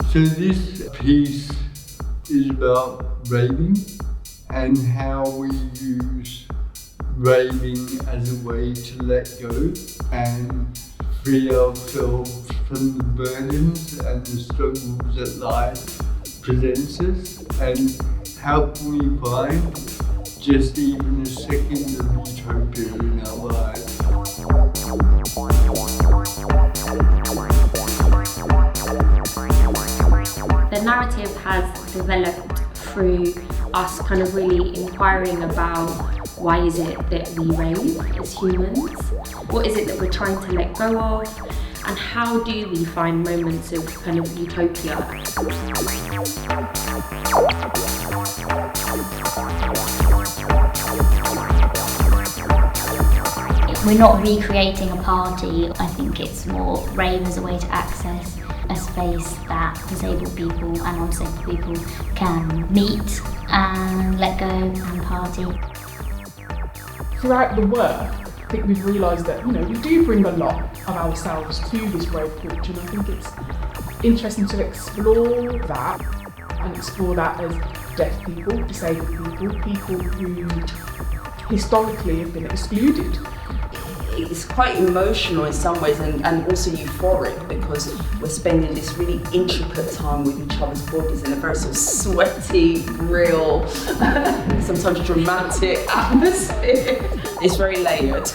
So this piece is about raving and how we use raving as a way to let go and free ourselves from the burdens and the struggles that life presents us, and how can we find just even a second of utopia in our lives. The narrative has developed through us kind of really inquiring about why is it that we rave as humans? What is it that we're trying to let go of? And how do we find moments of kind of utopia? We're not recreating a party. I think it's more rave as a way to access a space that disabled people and non-disabled people can meet and let go and party. Throughout the work, I think we've realised that, we do bring a lot of ourselves to this rave culture, and I think it's interesting to explore that and explore that as deaf people, disabled people who historically have been excluded. It's quite emotional in some ways and also euphoric, because we're spending this really intricate time with each other's bodies in a very sort of sweaty, real, sometimes dramatic atmosphere. It's very layered.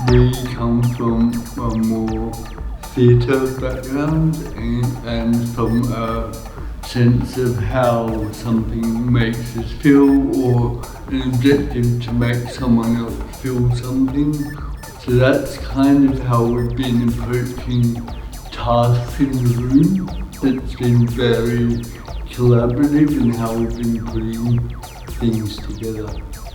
We come from a more theatre background and from a sense of how something makes us feel, or an objective to make someone else feel something. So that's kind of how we've been approaching tasks in the room. It's been very collaborative in how we've been putting things together.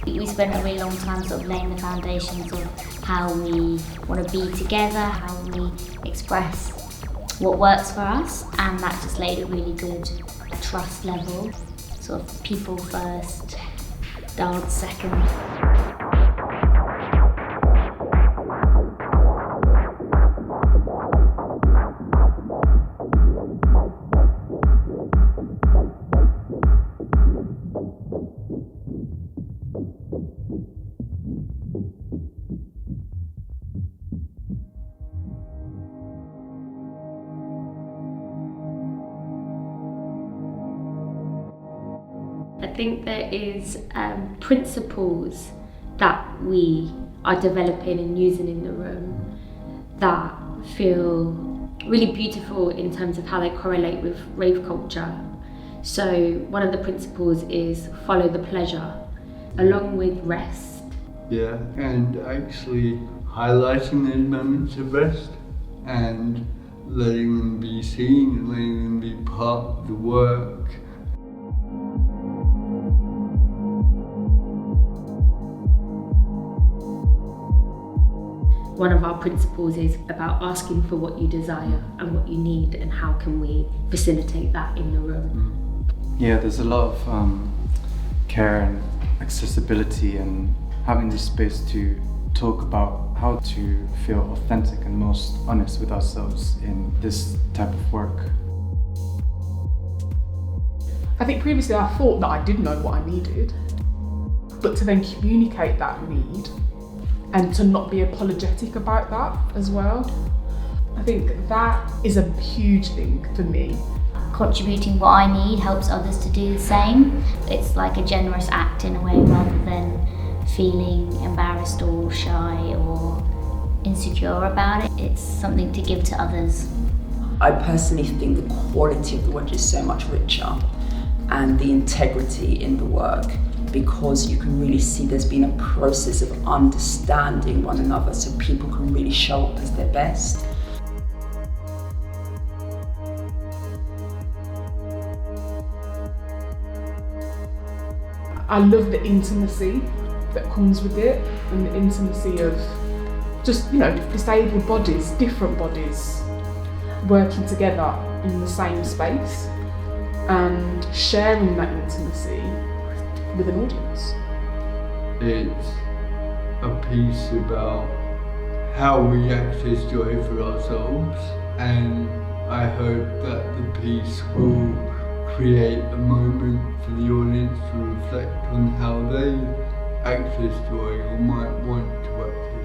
We spent a really long time sort of laying the foundations of how we want to be together, how we express what works for us, and that just laid a really good trust level. Sort of people first, dance second. I think there is principles that we are developing and using in the room that feel really beautiful in terms of how they correlate with rave culture. So one of the principles is follow the pleasure, along with rest. Yeah, and actually highlighting those moments of rest and letting them be seen and letting them be part of the work. One of our principles is about asking for what you desire and what you need, and how can we facilitate that in the room. Yeah, there's a lot of care and accessibility, and having this space to talk about how to feel authentic and most honest with ourselves in this type of work. I think previously I thought that I did know what I needed, but to then communicate that need and to not be apologetic about that as well. I think that is a huge thing for me. Contributing what I need helps others to do the same. It's like a generous act in a way, rather than feeling embarrassed or shy or insecure about it. It's something to give to others. I personally think the quality of the work is so much richer, and the integrity in the work, because you can really see there's been a process of understanding one another, so people can really show up as their best. I love the intimacy that comes with it, and the intimacy of just, disabled bodies, different bodies, working together in the same space and sharing that intimacy with an audience. it's a piece about how we access joy for ourselves, and I hope that the piece will create a moment for the audience to reflect on how they access joy or might want to access